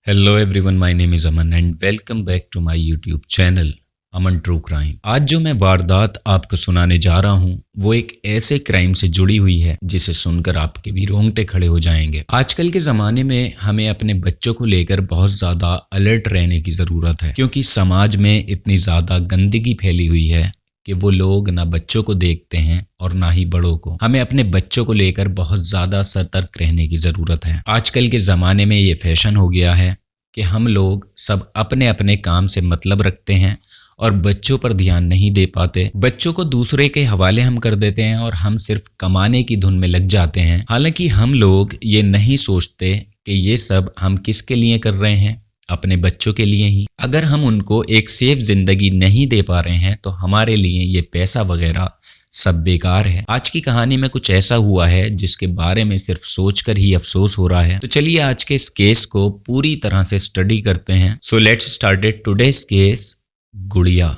Hello everyone, my name is Aman and welcome back to my YouTube channel Aman true crime. आज जो मैं वारदात आपको सुनाने जा रहा हूँ वो एक ऐसे क्राइम से जुड़ी हुई है जिसे सुनकर आपके भी रोंगटे खड़े हो जाएंगे। आजकल के ज़माने में हमें अपने बच्चों को लेकर बहुत ज़्यादा अलर्ट रहने की ज़रूरत है, क्योंकि समाज में इतनी ज़्यादा गंदगी फैली हुई है कि वो लोग ना बच्चों को देखते हैं और ना ही बड़ों को। हमें अपने बच्चों को लेकर बहुत ज़्यादा सतर्क रहने की ज़रूरत है। आजकल के ज़माने में ये फैशन हो गया है कि हम लोग सब अपने अपने काम से मतलब रखते हैं और बच्चों पर ध्यान नहीं दे पाते। बच्चों को दूसरे के हवाले हम कर देते हैं और हम सिर्फ कमाने की धुन में लग जाते हैं। हालांकि हम लोग ये नहीं सोचते कि ये सब हम किसके लिए कर रहे हैं, अपने बच्चों के लिए ही। अगर हम उनको एक सेफ जिंदगी नहीं दे पा रहे हैं तो हमारे लिए ये पैसा वगैरह सब बेकार है। आज की कहानी में कुछ ऐसा हुआ है जिसके बारे में सिर्फ सोचकर ही अफसोस हो रहा है। तो चलिए आज के इस केस को पूरी तरह से स्टडी करते हैं। So let's start today's case, गुड़िया।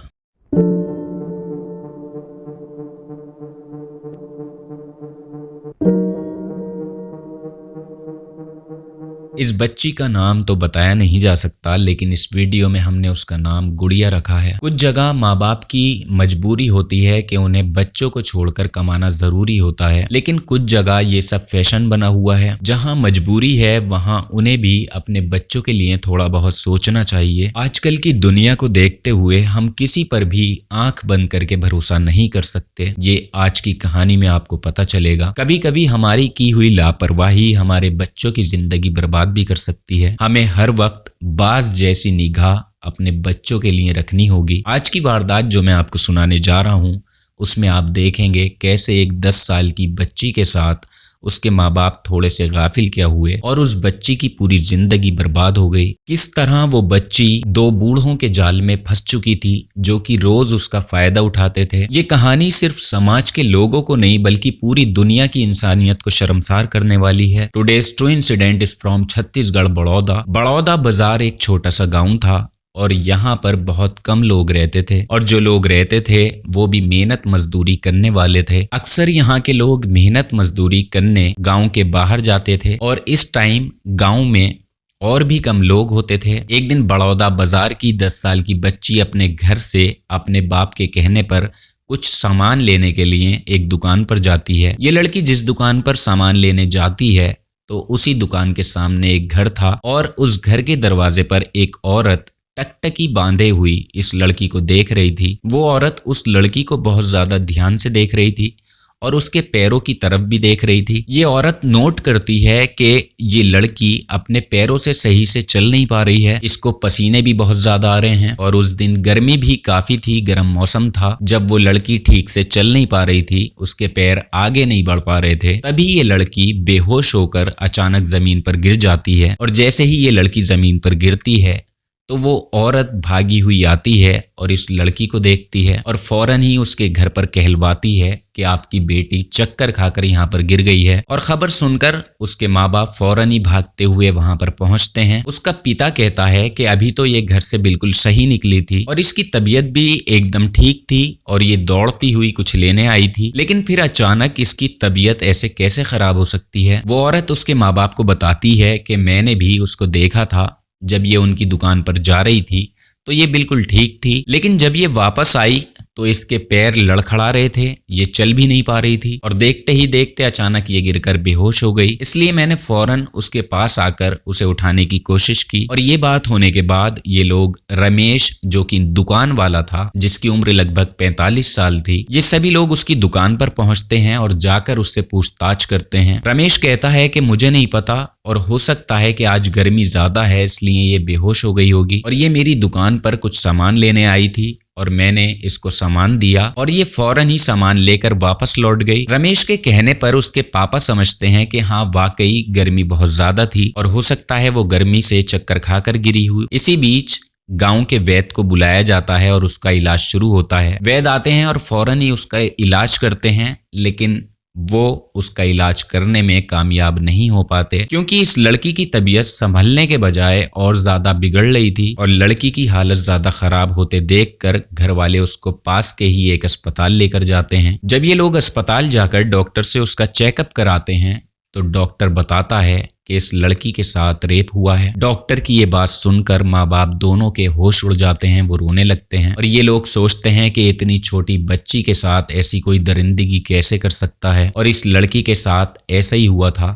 इस बच्ची का नाम तो बताया नहीं जा सकता, लेकिन इस वीडियो में हमने उसका नाम गुड़िया रखा है। कुछ जगह माँ बाप की मजबूरी होती है कि उन्हें बच्चों को छोड़कर कमाना जरूरी होता है, लेकिन कुछ जगह ये सब फैशन बना हुआ है। जहाँ मजबूरी है वहाँ उन्हें भी अपने बच्चों के लिए थोड़ा बहुत सोचना चाहिए। आजकल की दुनिया को देखते हुए हम किसी पर भी आंख बंद करके भरोसा नहीं कर सकते। ये आज की कहानी में आपको पता चलेगा। कभी कभी हमारी की हुई लापरवाही हमारे बच्चों की जिंदगी बर्बाद भी कर सकती है। हमें हर वक्त बाज जैसी निगाह अपने बच्चों के लिए रखनी होगी। आज की वारदात जो मैं आपको सुनाने जा रहा हूं उसमें आप देखेंगे कैसे एक 10 साल की बच्ची के साथ उसके माँ बाप थोड़े से गाफिल क्या हुए और उस बच्ची की पूरी जिंदगी बर्बाद हो गई। किस तरह वो बच्ची 2 बूढ़ों के जाल में फंस चुकी थी जो कि रोज उसका फायदा उठाते थे। ये कहानी सिर्फ समाज के लोगों को नहीं बल्कि पूरी दुनिया की इंसानियत को शर्मसार करने वाली है। Today's true incident is from Chhattisgarh, Baroda. Baroda बाजार एक छोटा सा गाँव था और यहाँ पर बहुत कम लोग रहते थे, और जो लोग रहते थे वो भी मेहनत मजदूरी करने वाले थे। अक्सर यहाँ के लोग मेहनत मजदूरी करने गांव के बाहर जाते थे और इस टाइम गांव में और भी कम लोग होते थे। एक दिन बड़ौदा बाजार की 10 साल की बच्ची अपने घर से अपने बाप के कहने पर कुछ सामान लेने के लिए एक दुकान पर जाती है। ये लड़की जिस दुकान पर सामान लेने जाती है तो उसी दुकान के सामने एक घर था और उस घर के दरवाजे पर एक औरत टकटकी बांधे हुई इस लड़की को देख रही थी। वो औरत उस लड़की को बहुत ज्यादा ध्यान से देख रही थी और उसके पैरों की तरफ भी देख रही थी। ये औरत नोट करती है कि ये लड़की अपने पैरों से सही से चल नहीं पा रही है, इसको पसीने भी बहुत ज्यादा आ रहे हैं और उस दिन गर्मी भी काफी थी, गर्म मौसम था। जब वो लड़की ठीक से चल नहीं पा रही थी, उसके पैर आगे नहीं बढ़ पा रहे थे, तभी ये लड़की बेहोश होकर अचानक जमीन पर गिर जाती है। और जैसे ही ये लड़की जमीन पर गिरती है तो वो औरत भागी हुई आती है और इस लड़की को देखती है और फौरन ही उसके घर पर कहलवाती है कि आपकी बेटी चक्कर खाकर यहाँ पर गिर गई है। और खबर सुनकर उसके माँ बाप फौरन ही भागते हुए वहां पर पहुंचते हैं। उसका पिता कहता है कि अभी तो ये घर से बिल्कुल सही निकली थी और इसकी तबीयत भी एकदम ठीक थी और ये दौड़ती हुई कुछ लेने आई थी, लेकिन फिर अचानक इसकी तबीयत ऐसे कैसे खराब हो सकती है। वो औरत उसके माँ बाप को बताती है कि मैंने भी उसको देखा था, जब ये उनकी दुकान पर जा रही थी तो ये बिल्कुल ठीक थी, लेकिन जब ये वापस आई तो इसके पैर लड़खड़ा रहे थे, ये चल भी नहीं पा रही थी और देखते ही देखते अचानक ये गिरकर बेहोश हो गई। इसलिए मैंने फौरन उसके पास आकर उसे उठाने की कोशिश की। और ये बात होने के बाद ये लोग रमेश, जो कि दुकान वाला था जिसकी उम्र लगभग 45 साल थी, ये सभी लोग उसकी दुकान पर पहुंचते हैं और जाकर उससे पूछताछ करते हैं। रमेश कहता है कि मुझे नहीं पता और हो सकता है कि आज गर्मी ज्यादा है इसलिए ये बेहोश हो गई होगी, और ये मेरी दुकान पर कुछ सामान लेने आई थी और मैंने इसको सामान दिया और ये फौरन ही सामान लेकर वापस लौट गई। रमेश के कहने पर उसके पापा समझते हैं कि हाँ वाकई गर्मी बहुत ज्यादा थी और हो सकता है वो गर्मी से चक्कर खाकर गिरी हुई। इसी बीच गांव के वैद्य को बुलाया जाता है और उसका इलाज शुरू होता है। वैद्य आते हैं और फौरन ही उसका इलाज करते हैं, लेकिन वो उसका इलाज करने में कामयाब नहीं हो पाते क्योंकि इस लड़की की तबीयत संभलने के बजाय और ज्यादा बिगड़ रही थी और लड़की की हालत ज्यादा खराब होते देखकर घर वाले उसको पास के ही एक अस्पताल लेकर जाते हैं। जब ये लोग अस्पताल जाकर डॉक्टर से उसका चेकअप कराते हैं तो डॉक्टर बताता है कि इस लड़की के साथ रेप हुआ है। डॉक्टर की ये बात सुनकर माँ बाप दोनों के होश उड़ जाते हैं, वो रोने लगते हैं और ये लोग सोचते हैं कि इतनी छोटी बच्ची के साथ ऐसी कोई दरिंदगी कैसे कर सकता है। और इस लड़की के साथ ऐसा ही हुआ था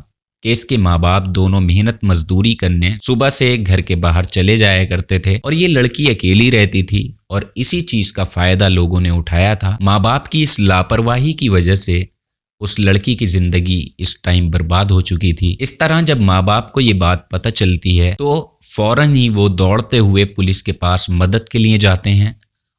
कि इसके माँ बाप दोनों मेहनत मजदूरी करने सुबह से घर के बाहर चले जाया करते थे और ये लड़की अकेली रहती थी और इसी चीज का फायदा लोगों ने उठाया था। माँ बाप की इस लापरवाही की वजह से उस लड़की की जिंदगी इस टाइम बर्बाद हो चुकी थी। इस तरह जब माँ बाप को ये बात पता चलती है तो फौरन ही वो दौड़ते हुए पुलिस के पास मदद के लिए जाते हैं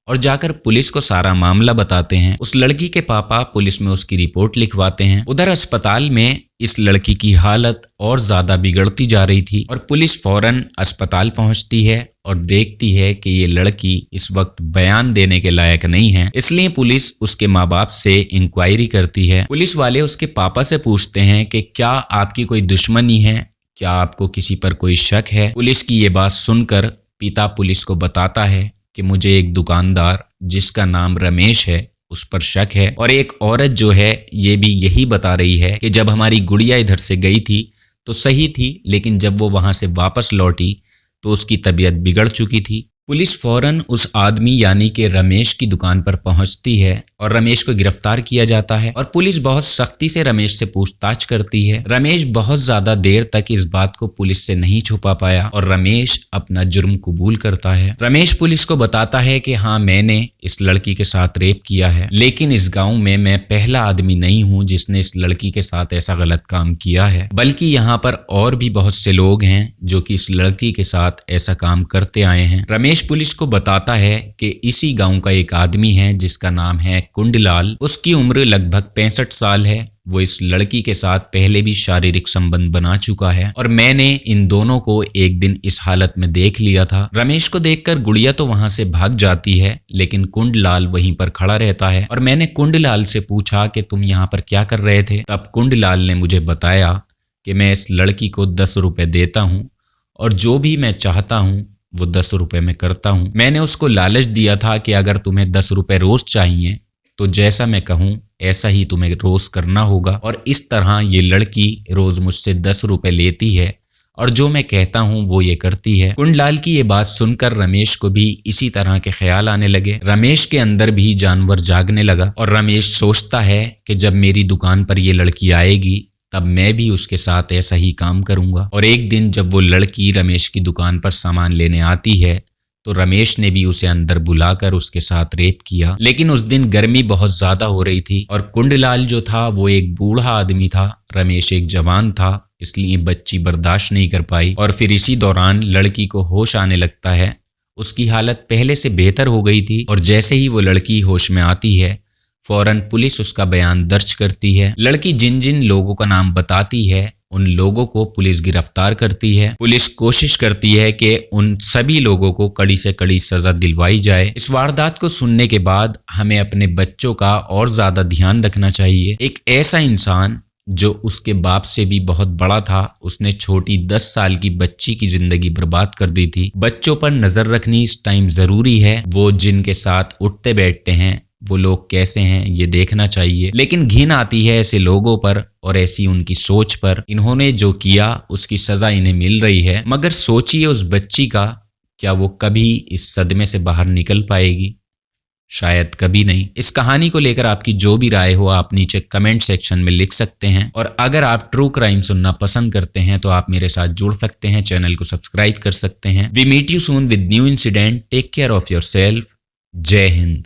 और जाकर पुलिस को सारा मामला बताते हैं। उस लड़की के पापा पुलिस में उसकी रिपोर्ट लिखवाते हैं। उधर अस्पताल में इस लड़की की हालत और ज्यादा बिगड़ती जा रही थी और पुलिस फौरन अस्पताल पहुंचती है और देखती है कि ये लड़की इस वक्त बयान देने के लायक नहीं है। इसलिए पुलिस उसके माँ बाप से इंक्वायरी करती है। पुलिस वाले उसके पापा से पूछते हैं कि क्या आपकी कोई दुश्मनी है, क्या आपको किसी पर कोई शक है। पुलिस की ये बात सुनकर पिता पुलिस को बताता है कि मुझे एक दुकानदार जिसका नाम रमेश है उस पर शक है और एक औरत जो है ये भी यही बता रही है कि जब हमारी गुड़िया इधर से गई थी तो सही थी, लेकिन जब वो वहां से वापस लौटी तो उसकी तबीयत बिगड़ चुकी थी। पुलिस फौरन उस आदमी यानी कि रमेश की दुकान पर पहुंचती है और रमेश को गिरफ्तार किया जाता है और पुलिस बहुत सख्ती से रमेश से पूछताछ करती है। रमेश बहुत ज्यादा देर तक इस बात को पुलिस से नहीं छुपा पाया और रमेश अपना जुर्म कबूल करता है। रमेश पुलिस को बताता है कि हाँ, मैंने इस लड़की के साथ रेप किया है, लेकिन इस गाँव में मैं पहला आदमी नहीं हूँ जिसने इस लड़की के साथ ऐसा गलत काम किया है, बल्कि यहाँ पर और भी बहुत से लोग हैं जो कि इस लड़की के साथ ऐसा काम करते आए हैं। रमेश पुलिस को बताता है कि इसी गांव का एक आदमी है जिसका नाम है कुंडलाल। उसकी उम्र लगभग 65 साल है। वो इस लड़की के साथ पहले भी शारीरिक संबंध बना चुका है और मैंने इन दोनों को एक दिन इस हालत में देख लिया था। रमेश को देखकर गुड़िया तो वहां से भाग जाती है, लेकिन कुंडलाल वहीं पर खड़ा रहता है और मैंने कुंडलाल से पूछा कि तुम यहाँ पर क्या कर रहे थे। तब कुंडलाल ने मुझे बताया कि मैं इस लड़की को 10 रुपए देता हूँ और जो भी मैं चाहता हूँ वो 10 रुपए में करता हूँ। मैंने उसको लालच दिया था कि अगर तुम्हें 10 रुपए रोज चाहिए तो जैसा मैं कहूँ ऐसा ही तुम्हें रोज करना होगा। और इस तरह ये लड़की रोज मुझसे 10 रुपए लेती है और जो मैं कहता हूँ वो ये करती है। कुंडलाल की ये बात सुनकर रमेश को भी इसी तरह के ख्याल आने लगे। रमेश के अंदर भी जानवर जागने लगा और रमेश सोचता है कि जब मेरी दुकान पर ये लड़की आएगी तब मैं भी उसके साथ ऐसा ही काम करूंगा। और एक दिन जब वो लड़की रमेश की दुकान पर सामान लेने आती है तो रमेश ने भी उसे अंदर बुलाकर उसके साथ रेप किया। लेकिन उस दिन गर्मी बहुत ज्यादा हो रही थी और कुंडलाल जो था वो एक बूढ़ा आदमी था, रमेश एक जवान था, इसलिए बच्ची बर्दाश्त नहीं कर पाई और फिर इसी दौरान लड़की को होश आने लगता है। उसकी हालत पहले से बेहतर हो गई थी और जैसे ही वो लड़की होश में आती है फौरन पुलिस उसका बयान दर्ज करती है। लड़की जिन जिन लोगों का नाम बताती है उन लोगों को पुलिस गिरफ्तार करती है। पुलिस कोशिश करती है कि उन सभी लोगों को कड़ी से कड़ी सजा दिलवाई जाए। इस वारदात को सुनने के बाद हमें अपने बच्चों का और ज्यादा ध्यान रखना चाहिए। एक ऐसा इंसान जो उसके बाप से भी बहुत बड़ा था, उसने छोटी 10 साल की बच्ची की जिंदगी बर्बाद कर दी थी। बच्चों पर नजर रखनी इस टाइम जरूरी है। वो जिनके साथ उठते बैठते हैं वो लोग कैसे हैं ये देखना चाहिए। लेकिन घिन आती है ऐसे लोगों पर और ऐसी उनकी सोच पर। इन्होंने जो किया उसकी सजा इन्हें मिल रही है, मगर सोचिए उस बच्ची का, क्या वो कभी इस सदमे से बाहर निकल पाएगी? शायद कभी नहीं। इस कहानी को लेकर आपकी जो भी राय हो आप नीचे कमेंट सेक्शन में लिख सकते हैं और अगर आप ट्रू क्राइम सुनना पसंद करते हैं तो आप मेरे साथ जुड़ सकते हैं, चैनल को सब्सक्राइब कर सकते हैं। We meet you soon with new incident. Take care of yourself. जय हिंद।